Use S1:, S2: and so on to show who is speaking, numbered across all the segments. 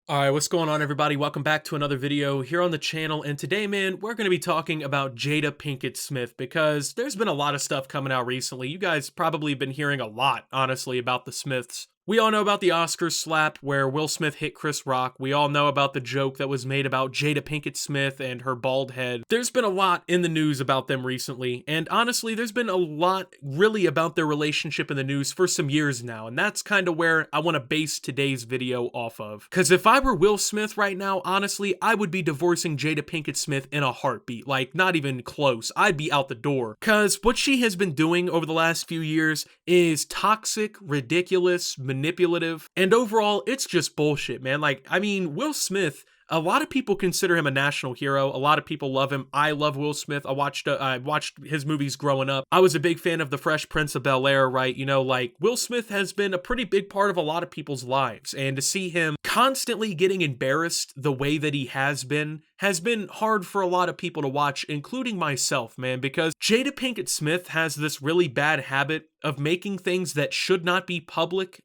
S1: Alright, what's going on everybody? Welcome back to another video here on the channel, and today, man, we're going to be talking about Jada Pinkett Smith because there's been a lot of stuff coming out recently. You guys probably been hearing a lot, honestly, about the Smiths. We all know about the Oscars slap where Will Smith hit Chris Rock. We all know about the joke that was made about Jada Pinkett Smith and her bald head. There's been a lot in the news about them recently, and honestly, there's been a lot really about their relationship in the news for some years now, and that's kind of where I want to base today's video off of. Because if I were Will Smith right now, honestly, I would be divorcing Jada Pinkett Smith in a heartbeat. Like, not even close. I'd be out the door. Because what she has been doing over the last few years is toxic, ridiculous, manipulative, and overall, it's just bullshit, man. Like, I mean, Will Smith, a lot of people consider him a national hero. A lot of people love him. I love Will Smith. I watched his movies growing up. I was a big fan of The Fresh Prince of Bel-Air, right? You know, like, Will Smith has been a pretty big part of a lot of people's lives, and to see him constantly getting embarrassed the way that he has been hard for a lot of people to watch, including myself, man, because Jada Pinkett Smith has this really bad habit of making things that should not be public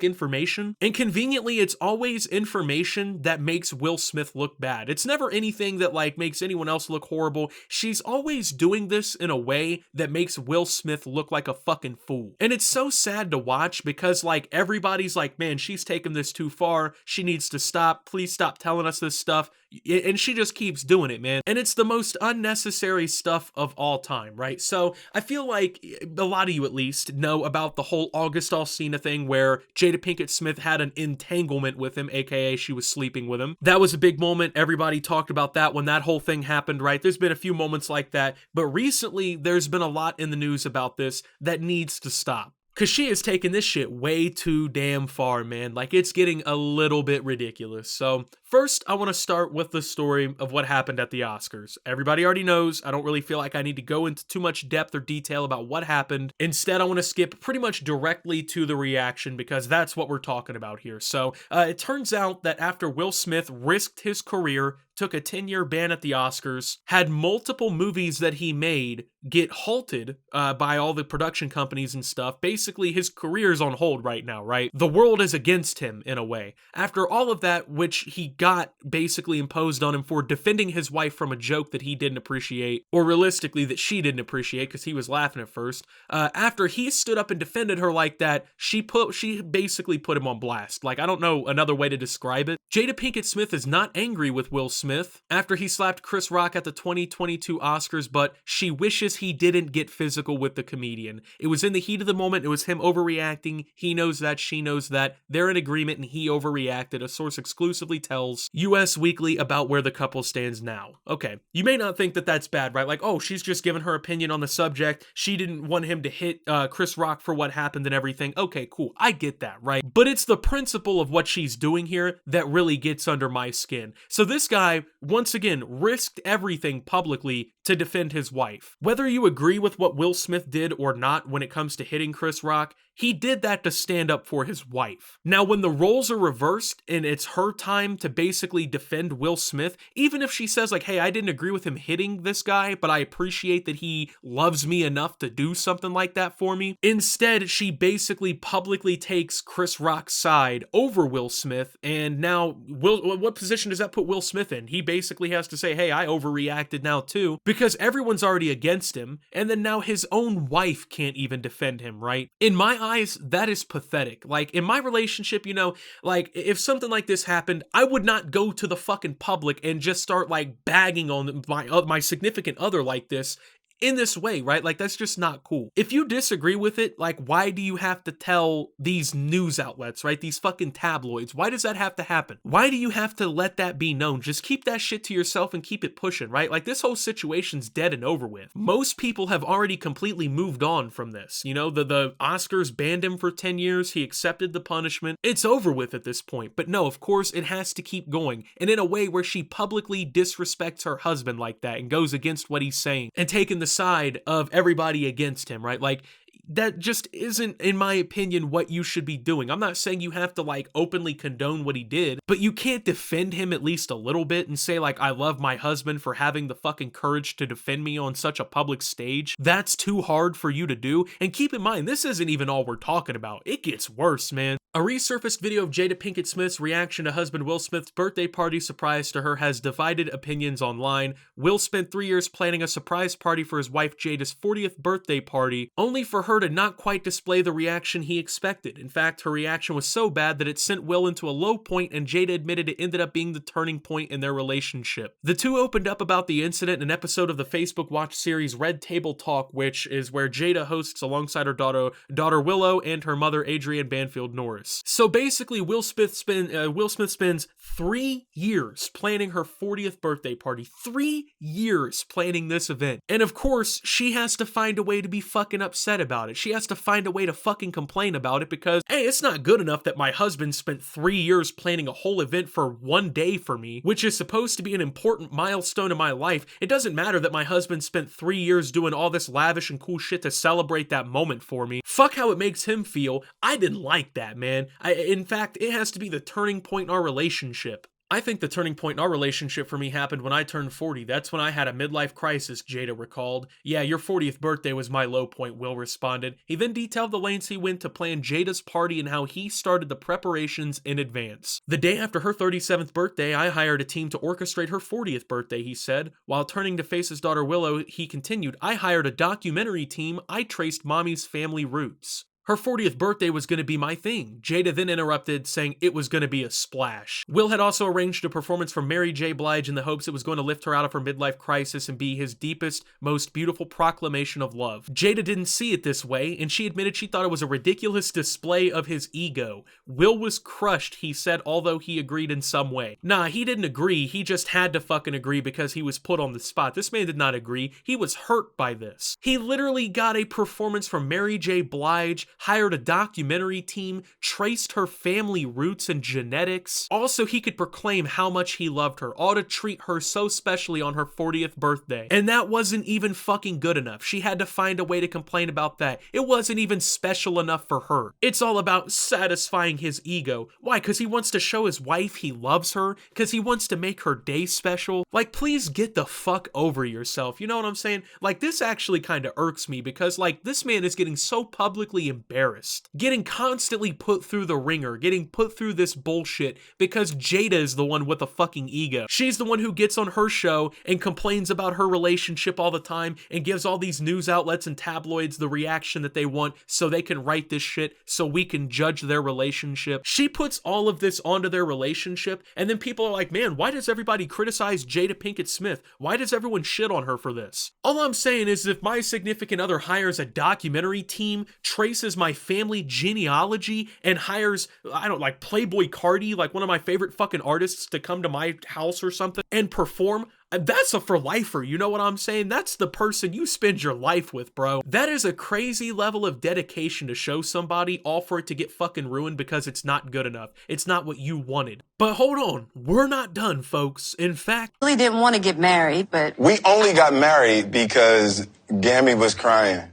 S1: information, and conveniently it's always information that makes Will Smith look bad. It's never anything that like makes anyone else look horrible. She's always doing this in a way that makes Will Smith look like a fucking fool, and it's so sad to watch because like everybody's like, man, she's taking this too far, she needs to stop, please stop telling us this stuff, and she just keeps doing it, man. And it's the most unnecessary stuff of all time, right? So I feel like a lot of you at least know about the whole August Alsina thing where Jada Pinkett Smith had an entanglement with him, aka she was sleeping with him. That was a big moment. Everybody talked about that when that whole thing happened, right? There's been a few moments like that, but recently there's been a lot in the news about this that needs to stop. Because she has taken this shit way too damn far, man. Like, it's getting a little bit ridiculous. So, first, I want to start with the story of what happened at the Oscars. Everybody already knows. I don't really feel like I need to go into too much depth or detail about what happened. Instead, I want to skip pretty much directly to the reaction because that's what we're talking about here. So, it turns out that after Will Smith risked his career, took a 10-year ban at the Oscars, had multiple movies that he made get halted by all the production companies and stuff. Basically, his career's on hold right now, right? The world is against him in a way. After all of that, which he got basically imposed on him for defending his wife from a joke that he didn't appreciate, or realistically that she didn't appreciate because he was laughing at first. After he stood up and defended her like that, she basically put him on blast. Like, I don't know another way to describe it. Jada Pinkett Smith is not angry with Will Smith after he slapped Chris Rock at the 2022 Oscars, but she wishes he didn't get physical with the comedian. It was in the heat of the moment. It was him overreacting. He knows that. She knows that. They're in agreement, and he overreacted. A source exclusively tells US Weekly about where the couple stands now. Okay, you may not think that that's bad, right? Like, oh, she's just giving her opinion on the subject. She didn't want him to hit Chris Rock for what happened and everything. Okay, cool. I get that, right? But it's the principle of what she's doing here that really gets under my skin. So this guy, once again, risked everything publicly to defend his wife. Whether you agree with what Will Smith did or not when it comes to hitting Chris Rock, he did that to stand up for his wife. Now, when the roles are reversed and it's her time to basically defend Will Smith, even if she says like, hey, I didn't agree with him hitting this guy, but I appreciate that he loves me enough to do something like that for me. Instead, she basically publicly takes Chris Rock's side over Will Smith, and now what position does that put Will Smith in? He basically has to say, hey, I overreacted now too, because everyone's already against him, and then now his own wife can't even defend him, right? In my eyes, that is pathetic. Like, in my relationship, you know, like, if something like this happened, I would not go to the fucking public and just start, like, bagging on my significant other like this in this way, right? Like, that's just not cool. If you disagree with it, like, why do you have to tell these news outlets, right? These fucking tabloids. Why does that have to happen? Why do you have to let that be known? Just keep that shit to yourself and keep it pushing, right? Like, this whole situation's dead and over with. Most people have already completely moved on from this. You know, the Oscars banned him for 10 years. He accepted the punishment. It's over with at this point. But no, of course, it has to keep going. And in a way where she publicly disrespects her husband like that and goes against what he's saying and taking the side of everybody against him, right? Like, that just isn't, in my opinion, what you should be doing. I'm not saying you have to like openly condone what he did, but you can't defend him at least a little bit and say like, I love my husband for having the fucking courage to defend me on such a public stage. That's too hard for you to do. And keep in mind, this isn't even all we're talking about. It gets worse, man. A resurfaced video of Jada Pinkett Smith's reaction to husband Will Smith's birthday party surprise to her has divided opinions online. Will spent 3 years planning a surprise party for his wife Jada's 40th birthday party, only for her to not quite display the reaction he expected. In fact, her reaction was so bad that it sent Will into a low point, and Jada admitted it ended up being the turning point in their relationship. The two opened up about the incident in an episode of the Facebook Watch series Red Table Talk, which is where Jada hosts alongside her daughter Willow and her mother Adrienne Banfield Norris. So basically, Will Smith spends 3 years planning her 40th birthday party. 3 years planning this event. And of course, she has to find a way to be fucking upset about it. She has to find a way to fucking complain about it because, hey, it's not good enough that my husband spent 3 years planning a whole event for 1 day for me, which is supposed to be an important milestone in my life. It doesn't matter that my husband spent 3 years doing all this lavish and cool shit to celebrate that moment for me. Fuck how it makes him feel. I didn't like that, man. In fact, it has to be the turning point in our relationship. I think the turning point in our relationship for me happened when I turned 40. That's when I had a midlife crisis, Jada recalled. Yeah, your 40th birthday was my low point, Will responded. He then detailed the lengths he went to plan Jada's party and how he started the preparations in advance. The day after her 37th birthday, I hired a team to orchestrate her 40th birthday, he said. While turning to face his daughter Willow, he continued, I hired a documentary team. I traced mommy's family roots. Her 40th birthday was going to be my thing. Jada then interrupted, saying it was going to be a splash. Will had also arranged a performance for Mary J. Blige in the hopes it was going to lift her out of her midlife crisis and be his deepest, most beautiful proclamation of love. Jada didn't see it this way, and she admitted she thought it was a ridiculous display of his ego. Will was crushed, he said, although he agreed in some way. Nah, he didn't agree. He just had to fucking agree because he was put on the spot. This man did not agree. He was hurt by this. He literally got a performance from Mary J. Blige, hired a documentary team, traced her family roots and genetics. Also, he could proclaim how much he loved her, all to treat her so specially on her 40th birthday. And that wasn't even fucking good enough. She had to find a way to complain about that. It wasn't even special enough for her. It's all about satisfying his ego. Why? Because he wants to show his wife he loves her? Because he wants to make her day special? Like, please get the fuck over yourself. You know what I'm saying? Like, this actually kind of irks me because, like, this man is getting so publicly embarrassed, getting constantly put through the ringer, getting put through this bullshit because Jada is the one with a fucking ego. She's the one who gets on her show and complains about her relationship all the time and gives all these news outlets and tabloids the reaction that they want so they can write this shit so we can judge their relationship. She puts all of this onto their relationship, and then people are like, man, why does everybody criticize Jada Pinkett Smith? Why does everyone shit on her for this? All I'm saying is if my significant other hires a documentary team, traces my family genealogy, and hires, I don't like Playboy Cardi, like one of my favorite fucking artists, to come to my house or something and perform, that's a for lifer, you know what I'm saying? That's the person you spend your life with, bro. That is a crazy level of dedication to show somebody, all for it to get fucking ruined because it's not good enough. It's not what you wanted. But hold on, we're not done, folks. In fact,
S2: I really didn't want to get married, but
S3: we only got married because Gammy was crying.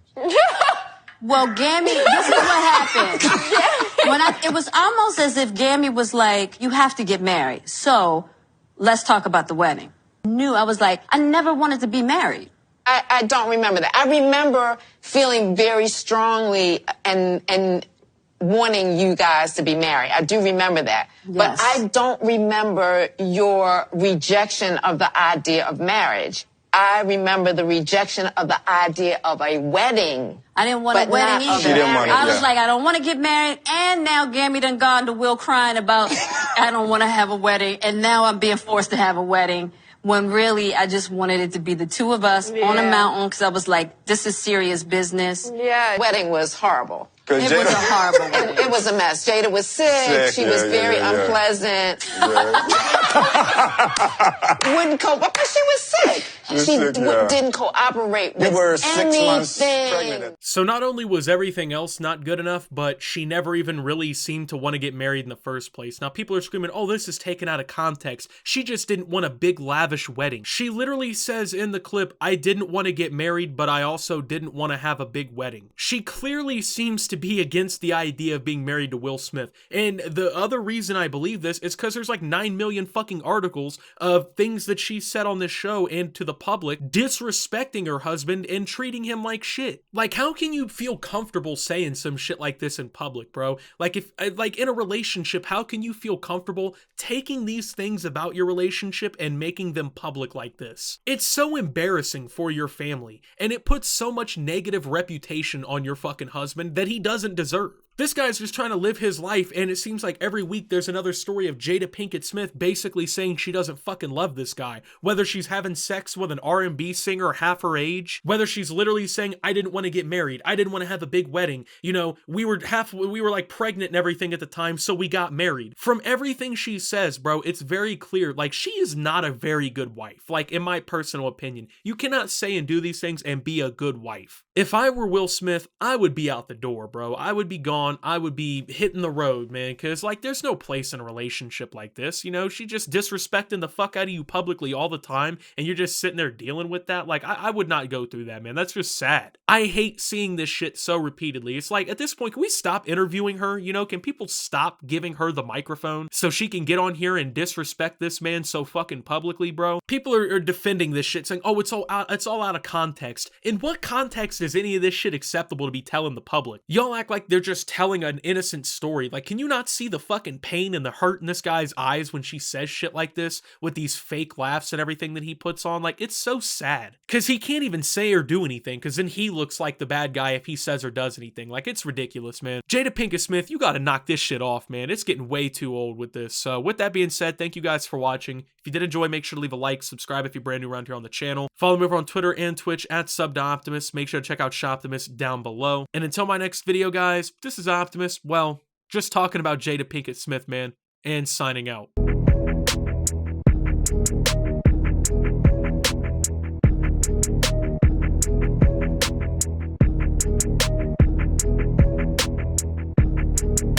S2: Well, Gammy, this is what happened. It was almost as if Gammy was like, you have to get married. So let's talk about the wedding. I was like, I never wanted to be married.
S4: I don't remember that. I remember feeling very strongly and wanting you guys to be married. I do remember that. Yes. But I don't remember your rejection of the idea of marriage. I remember the rejection of the idea of a wedding.
S2: I didn't want a wedding either.
S3: She didn't want it,
S2: I was like, I don't want to get married. And now Gammy done gone to Will crying about, I don't want to have a wedding. And now I'm being forced to have a wedding. When really, I just wanted it to be the two of us on a mountain because I was like, this is serious business.
S4: Yeah, wedding was horrible.
S2: It was a horrible wedding.
S4: It was a mess. Jada was sick. She was very unpleasant. Wouldn't cope up because she was sick. She didn't cooperate with
S3: You were 6 months
S4: anything.
S3: pregnant.
S1: So not only was everything else not good enough, but she never even really seemed to want to get married in the first place. Now people are screaming, oh, this is taken out of context. She just didn't want a big lavish wedding. She literally says in the clip, I didn't want to get married, but I also didn't want to have a big wedding. She clearly seems to be against the idea of being married to Will Smith. And the other reason I believe this is because there's like 9 million fucking articles of things that she said on this show and to the public disrespecting her husband and treating him like shit. Like, how can you feel comfortable saying some shit like this in public, bro? Like, if like in a relationship, how can you feel comfortable taking these things about your relationship and making them public like this? It's so embarrassing for your family, and it puts so much negative reputation on your fucking husband that he doesn't deserve. This guy's just trying to live his life, and it seems like every week there's another story of Jada Pinkett Smith basically saying she doesn't fucking love this guy. Whether she's having sex with an R&B singer half her age, whether she's literally saying, I didn't want to get married, I didn't want to have a big wedding, you know, we were like pregnant and everything at the time, so we got married. From everything she says, bro, it's very clear, like, she is not a very good wife. Like, in my personal opinion, you cannot say and do these things and be a good wife. If I were Will Smith, I would be out the door, bro. I would be gone. I would be hitting the road, man, because, like, there's no place in a relationship like this, you know? She just disrespecting the fuck out of you publicly all the time, and you're just sitting there dealing with that. Like, I would not go through that, man. That's just sad. I hate seeing this shit so repeatedly. It's like, at this point, can we stop interviewing her? You know, can people stop giving her the microphone so she can get on here and disrespect this man so fucking publicly, bro? People are defending this shit, saying, oh, it's all out of context. In what context is any of this shit acceptable to be telling the public? Y'all act like they're just telling an innocent story. Like, can you not see the fucking pain and the hurt in this guy's eyes when she says shit like this with these fake laughs and everything that he puts on? Like, it's so sad because he can't even say or do anything, because then he looks like the bad guy if he says or does anything. Like, it's ridiculous, man. Jada Pinkett Smith, you gotta knock this shit off, man. It's getting way too old with this. So with that being said, thank you guys for watching. If you did enjoy, make sure to leave a like, subscribe if you're brand new around here on the channel. Follow me over on Twitter and Twitch at @SubToOptimus. Make sure to check out Shoptimus down below. And until my next video, guys, this is Optimus. Well, just talking about Jada Pinkett Smith, man, and signing out.